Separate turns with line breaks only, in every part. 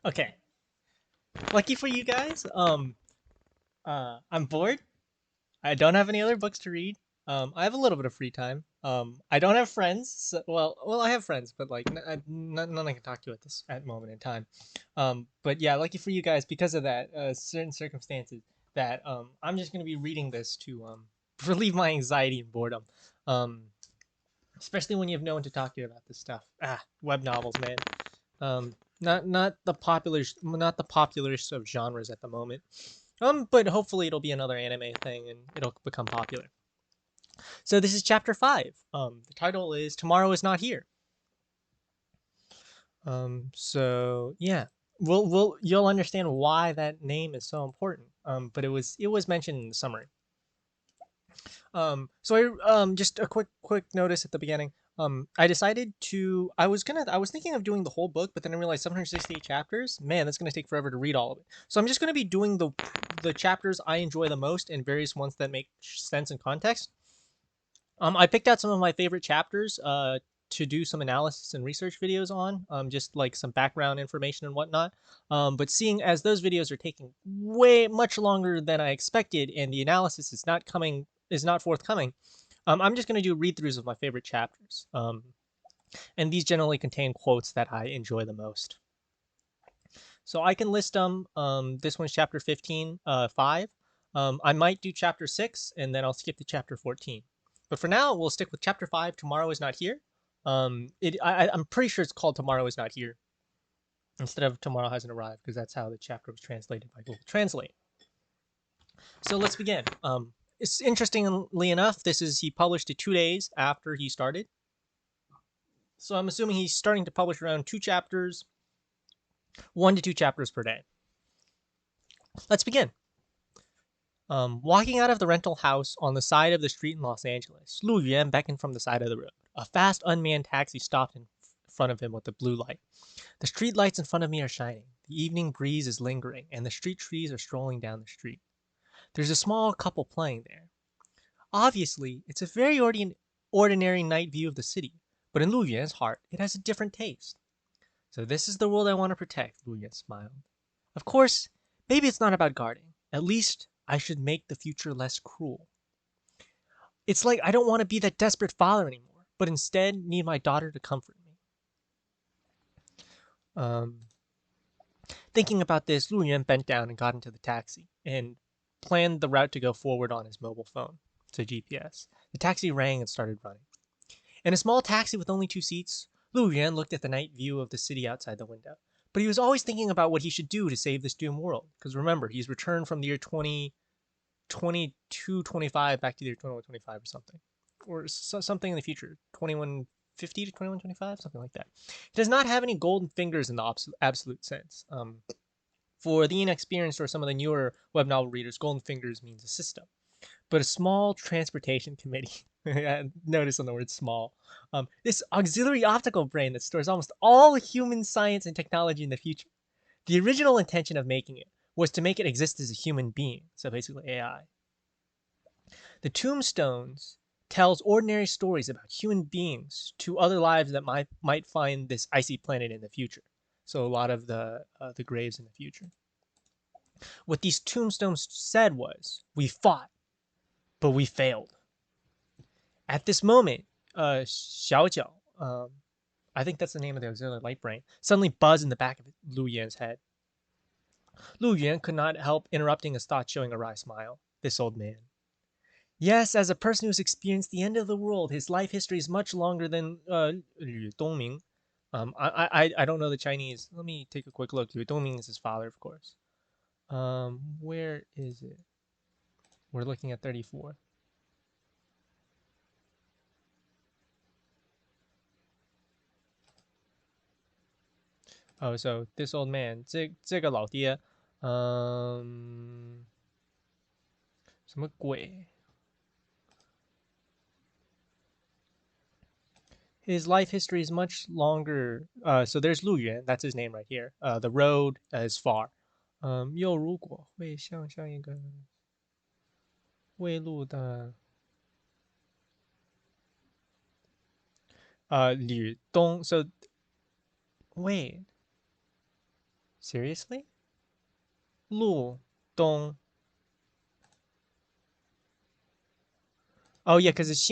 Okay. Lucky for you guys. I'm bored. I don't have any other books to read. I have a little bit of free time. I don't have friends. Well, I have friends, but like none I can talk to at this at moment in time. But yeah, lucky for you guys because of that certain circumstances that I'm just gonna be reading this to relieve my anxiety and boredom. Um, especially when you have no one to talk to about this stuff. Web novels, man. Not the popularist of genres at the moment. But hopefully it'll be another anime thing and it'll become popular. So this is chapter 5. The title is Tomorrow is Not Here. So yeah, you'll understand why that name is so important. But it was mentioned in the summary. Just a quick notice at the beginning. I decided to I was thinking of doing the whole book, but then I realized 768 chapters. Man, that's gonna take forever to read all of it. So I'm just gonna be doing the chapters I enjoy the most and various ones that make sense in context. I picked out some of my favorite chapters to do some analysis and research videos on, just like some background information and whatnot. But seeing as those videos are taking way much longer than I expected, and the analysis is not forthcoming, I'm just going to do read throughs of my favorite chapters. And these generally contain quotes that I enjoy the most. So I can list them. This one's chapter 15, 5. I might do chapter 6, and then I'll skip to chapter 14. But for now, we'll stick with chapter 5. Tomorrow is not here. I'm pretty sure it's called Tomorrow is not here instead of Tomorrow hasn't arrived because that's how the chapter was translated by Google Translate. So let's begin. It's interestingly enough, he published it 2 days after he started. So I'm assuming he's starting to publish around 1 to 2 chapters per day. Let's begin. Walking out of the rental house on the side of the street in Los Angeles, Lu Yuan beckoned from the side of the road. A fast, unmanned taxi stopped in front of him with a blue light. The street lights in front of me are shining. The evening breeze is lingering, and the street trees are strolling down the street. There's a small couple playing there. Obviously, it's a very ordinary night view of the city, but in Lu Yuan's heart, it has a different taste. So this is the world I want to protect, Lu Yuan smiled. Of course, maybe it's not about guarding. At least I should make the future less cruel. It's like I don't want to be that desperate father anymore, but instead need my daughter to comfort me. Um, Thinking about this, Lu Yuan bent down and got into the taxi and planned the route to go forward on his mobile phone, to GPS. The taxi rang and started running. In a small taxi with only 2 seats, Lu Yuan looked at the night view of the city outside the window. But he was always thinking about what he should do to save this doomed world. Because remember, he's returned from the year 2225 back to the year 2125 or something. Or something in the future. 2150 to 2125, something like that. He does not have any golden fingers in the absolute sense. For the inexperienced or some of the newer web novel readers, golden fingers means a system. But a small transportation committee. Notice on the word small. This auxiliary optical brain that stores almost all human science and technology in the future. The original intention of making it was to make it exist as a human being, so basically AI. The tombstones tells ordinary stories about human beings to other lives that might find this icy planet in the future. So a lot of the graves in the future. What these tombstones said was, "We fought, but we failed." At this moment, Xiaojiao, I think that's the name of the auxiliary light brain, suddenly buzzed in the back of Lu Yuan's head. Lu Yuan could not help interrupting his thoughts, showing a wry smile. This old man. Yes, as a person who's experienced the end of the world, his life history is much longer than Liu Dongming. I don't know the Chinese. Let me take a quick look. Liu Dongming is his father, of course. Where is it? We're looking at 34. Oh, so this old man, 这个老爹，什么鬼？ His life history is much longer. So there's Lu Yuan, that's his name right here. The road is far. 又如果会像一个未路的吕东. So wait, Seriously? Lu Dong. Oh yeah, because his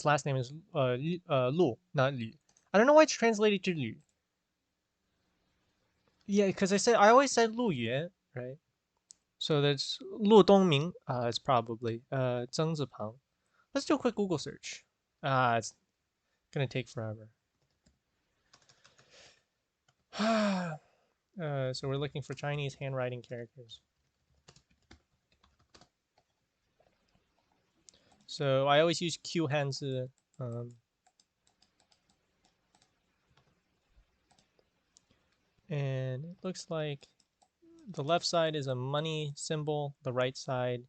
last name is Lu, not Lü. I don't know why it's translated to Lü. Yeah, because I always said Lu Yue, right? So that's Lu Dongming. It's probably Zheng Zipang. Let's do a quick Google search. It's gonna take forever. So we're looking for Chinese handwriting characters. So I always use Q Hanzi. Um, and it looks like the left side is a money symbol, the right side.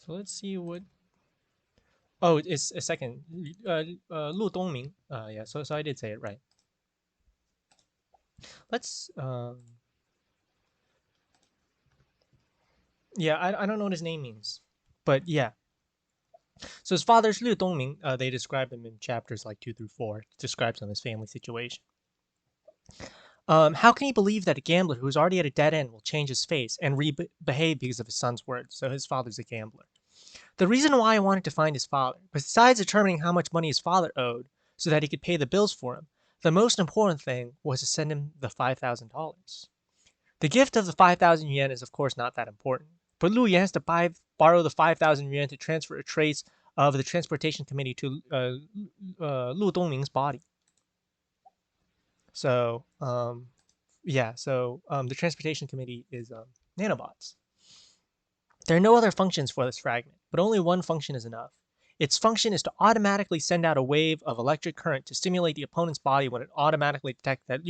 So let's see what. Oh, it's a second. Lu Dongming. Yeah. So I did say it right. Let's. Yeah, I don't know what his name means, but yeah. So his father's Liu Dongming. They describe him in chapters like 2 through 4. It describes him his family situation. How can he believe that a gambler who's already at a dead end will change his face and behave because of his son's words? So his father's a gambler. The reason why I wanted to find his father, besides determining how much money his father owed so that he could pay the bills for him, the most important thing was to send him the $5,000. The gift of the 5,000 yuan is, of course, not that important, but Lu Yan has to borrow the 5,000 yuan to transfer a trace of the transportation committee to Lu Dongming's body. So, yeah, so the transportation committee is nanobots. There are no other functions for this fragment, but only one function is enough. Its function is to automatically send out a wave of electric current to stimulate the opponent's body when it automatically detects that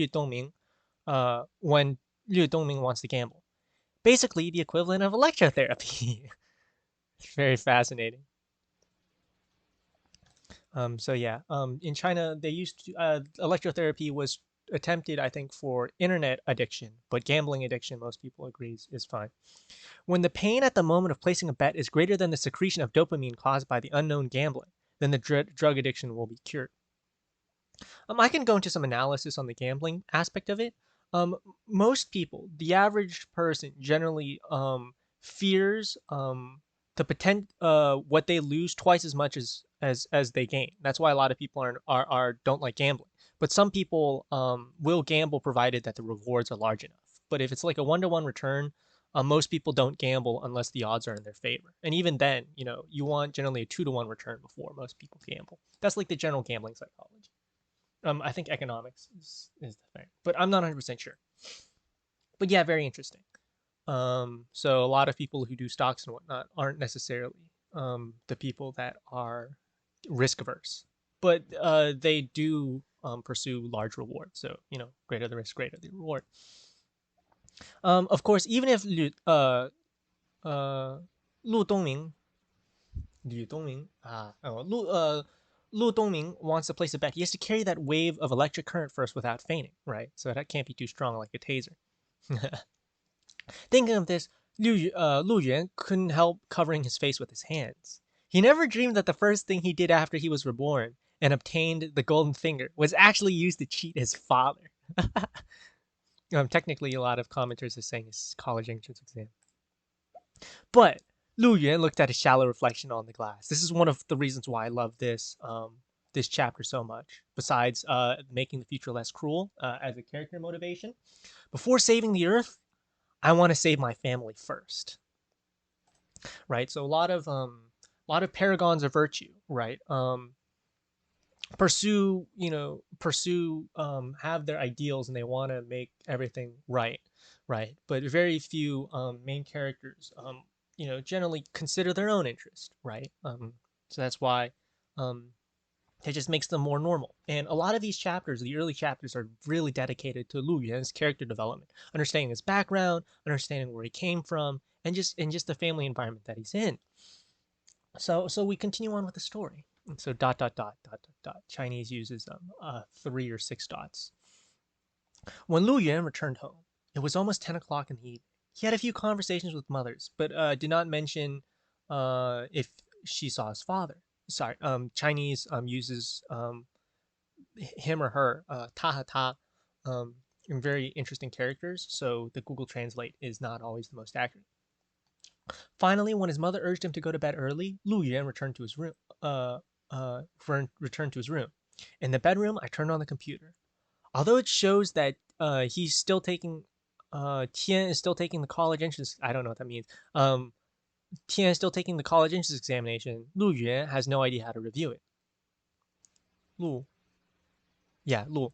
when Liu Dongming wants to gamble. Basically, the equivalent of electrotherapy. It's very fascinating. So yeah, in China, they used to, electrotherapy was attempted, I think, for internet addiction, but gambling addiction, most people agree, is fine. When the pain at the moment of placing a bet is greater than the secretion of dopamine caused by the unknown gambling, then the drug addiction will be cured. I can go into some analysis on the gambling aspect of it. Most people, the average person, generally fears the what they lose twice as much as they gain. That's why a lot of people are don't like gambling. But some people will gamble provided that the rewards are large enough. But if it's like a 1-to-1 return, most people don't gamble unless the odds are in their favor. And even then, you want generally a 2-to-1 return before most people gamble. That's like the general gambling psychology. I think economics is the thing, but I'm not 100% sure. But yeah, very interesting. So a lot of people who do stocks and whatnot aren't necessarily the people that are risk averse, but they do pursue large rewards. So greater the risk, greater the reward. Of course, even if uh, Lu Dongming, Lu Dongming wants to place a bet, he has to carry that wave of electric current first without fainting, right? So that can't be too strong like a taser. Thinking of this, Lu Yuan couldn't help covering his face with his hands. He never dreamed that the first thing he did after he was reborn and obtained the golden finger was actually used to cheat his father. Technically, a lot of commenters are saying it's college entrance exam. But Lu Yuan looked at a shallow reflection on the glass. This is one of the reasons why I love this chapter so much. Besides making the future less cruel as a character motivation, before saving the Earth, I want to save my family first. Right. So a lot of paragons of virtue. Right. Have their ideals and they want to make everything right. Right. But very few main characters generally consider their own interest, right? So that's why it just makes them more normal. And a lot of these chapters, the early chapters, are really dedicated to Lu Yuan's character development, understanding his background, understanding where he came from, and just the family environment that he's in. So we continue on with the story. So dot dot dot dot dot dot. Chinese uses 3 or 6 dots. When Lu Yuan returned home, it was almost 10 o'clock in the evening. He had a few conversations with mothers, but did not mention if she saw his father. Sorry, Chinese uses him or her, ta ha ta, in very interesting characters, so the Google Translate is not always the most accurate. Finally, when his mother urged him to go to bed early, Lu Yuan returned to his room. Returned to his room. In the bedroom, I turned on the computer. Although it shows that he's still taking, Tian is still taking the college entrance. I don't know what that means. Tian is still taking the college entrance examination. Lu Yuan has no idea how to review it. Lu, yeah, Lu.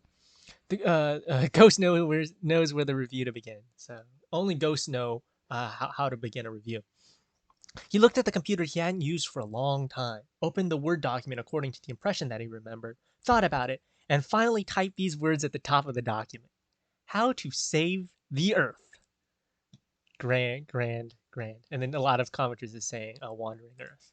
The Ghost knows where the review to begin. So only ghosts know how to begin a review. He looked at the computer he hadn't used for a long time, opened the Word document according to the impression that he remembered, thought about it, and finally typed these words at the top of the document. How to save the Earth. Grand, grand, grand. And then a lot of commenters is saying, wandering Earth.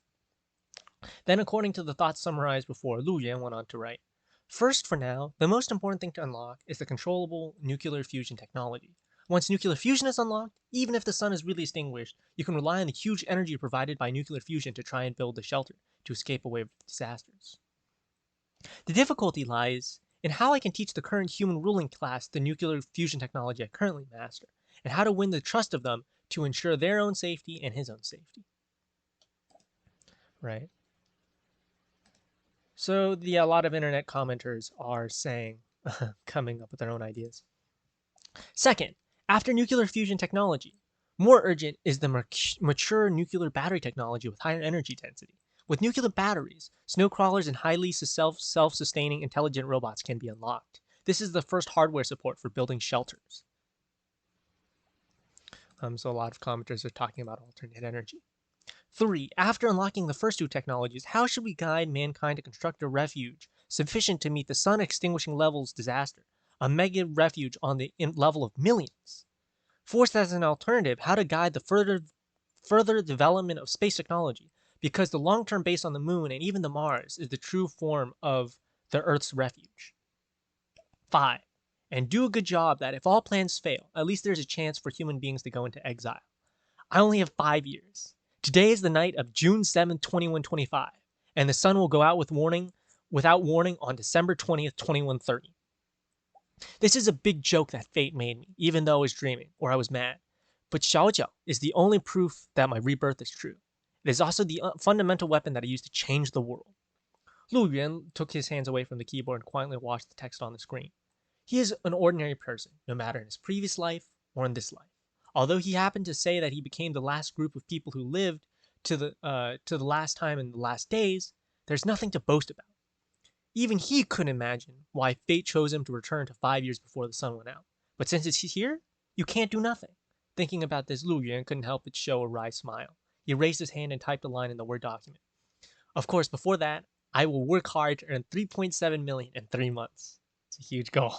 Then, according to the thoughts summarized before, Lu Yan went on to write, first, for now, the most important thing to unlock is the controllable nuclear fusion technology. Once nuclear fusion is unlocked, even if the sun is really extinguished, you can rely on the huge energy provided by nuclear fusion to try and build a shelter to escape away from disasters. The difficulty lies in how I can teach the current human ruling class the nuclear fusion technology I currently master, and how to win the trust of them to ensure their own safety and his own safety. Right? So a lot of internet commenters are saying, coming up with their own ideas. Second, after nuclear fusion technology, more urgent is the mature nuclear battery technology with higher energy density. With nuclear batteries, snow crawlers and highly self-sustaining intelligent robots can be unlocked. This is the first hardware support for building shelters. So a lot of commenters are talking about alternate energy. 3. After unlocking the first two technologies, how should we guide mankind to construct a refuge sufficient to meet the sun extinguishing levels disaster, a mega refuge on the level of millions? Forced as an alternative, how to guide the further development of space technology, because the long-term base on the moon and even the Mars is the true form of the Earth's refuge. 5. And do a good job that if all plans fail, at least there's a chance for human beings to go into exile. I only have 5 years. Today is the night of June 7th, 2125, and the sun will go out without warning on December 20th, 2130. This is a big joke that fate made me, even though I was dreaming, or I was mad. But Xiaojiao is the only proof that my rebirth is true. It is also the fundamental weapon that I use to change the world. Lu Yuan took his hands away from the keyboard and quietly watched the text on the screen. He is an ordinary person, no matter in his previous life or in this life. Although he happened to say that he became the last group of people who lived to the last time in the last days, there's nothing to boast about. Even he couldn't imagine why fate chose him to return to 5 years before the sun went out. But since it's here, you can't do nothing. Thinking about this, Lu Yuan couldn't help but show a wry smile. He raised his hand and typed a line in the Word document. Of course, before that, I will work hard to earn 3.7 million in 3 months. It's a huge goal.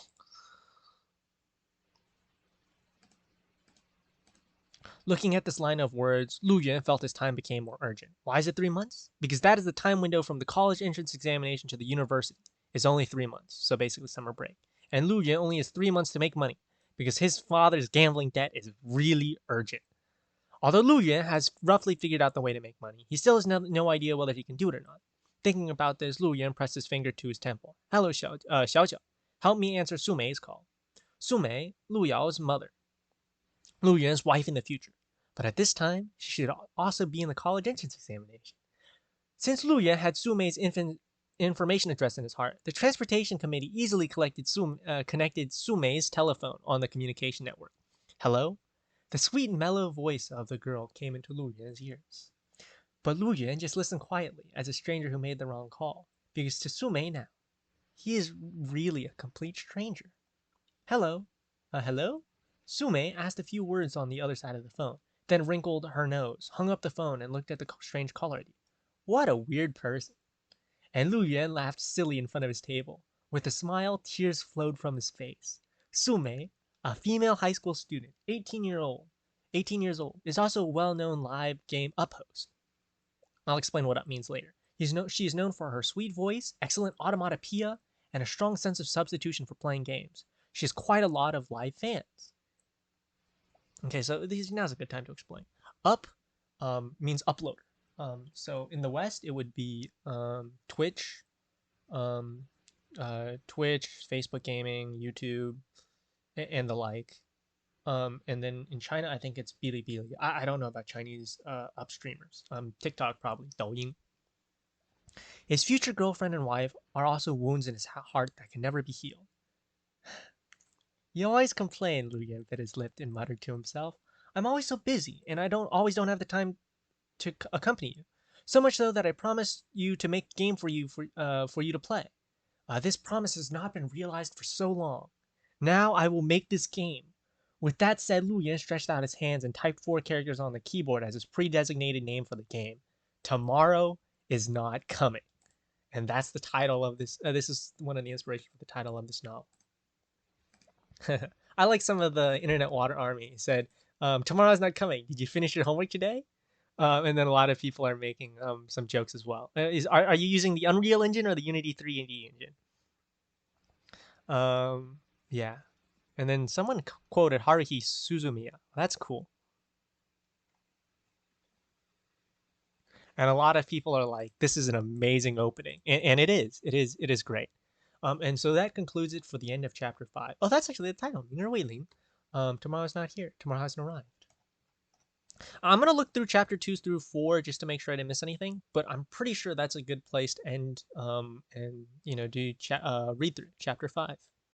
Looking at this line of words, Lu Yuan felt his time became more urgent. Why is it 3 months? Because that is the time window from the college entrance examination to the university. It's only 3 months, so basically summer break. And Lu Yuan only has 3 months to make money, because his father's gambling debt is really urgent. Although Lu Yuan has roughly figured out the way to make money, he still has no idea whether he can do it or not. Thinking about this, Lu Yuan pressed his finger to his temple. Hello, Xiaojiao. Help me answer Su Mei's call. Su Mei, Lu Yao's mother. Lu Yuan's wife in the future. But at this time, she should also be in the college entrance examination. Since Lu Yuan had Su Mei's information address in his heart, the transportation committee easily connected Su Mei's telephone on the communication network. Hello? The sweet, mellow voice of the girl came into Lu Yuan's ears. But Lu Yuan just listened quietly as a stranger who made the wrong call, because to Su Mei now, he is really a complete stranger. Hello? Hello? Su Mei asked a few words on the other side of the phone, then wrinkled her nose, hung up the phone, and looked at the strange caller ID. What a weird person. And Lu Yuan laughed silly in front of his table. With a smile, tears flowed from his face. Su Mei, a female high school student, 18 years old, is also a well-known live game up host. I'll explain what that means later. She is known for her sweet voice, excellent automatopoeia, and a strong sense of substitution for playing games. She has quite a lot of live fans. Okay, so now's a good time to explain. Up means uploader. So in the West, it would be Twitch, um, Twitch, Facebook Gaming, YouTube, and the like. And then in China, I think it's Bilibili. I don't know about Chinese upstreamers. TikTok probably, Douyin. His future girlfriend and wife are also wounds in his heart that can never be healed. You always complain, Luya bit his lip and muttered to himself. I'm always so busy, and I don't have the time to accompany you. So much so that I promised you to make a game for you to play. This promise has not been realized for so long. Now I will make this game. With that said, Lu Yan stretched out his hands and typed 4 characters on the keyboard as his pre-designated name for the game. Tomorrow is not coming. And that's the title of this. This is one of the inspirations for the title of this novel. I like some of the internet water army said, "Tomorrow's not coming. Did you finish your homework today?" And then a lot of people are making some jokes as well. Are you using the Unreal Engine or the Unity 3D engine? Yeah. And then someone quoted Haruhi Suzumiya. That's cool. And a lot of people are like, "This is an amazing opening," and it is. It is great. And so that concludes it for the end of chapter 5. Oh, that's actually the title.明日未临. Tomorrow's not here. Tomorrow hasn't arrived. I'm gonna look through chapter 2 through 4 just to make sure I didn't miss anything, but I'm pretty sure that's a good place to end. And do read through chapter 5.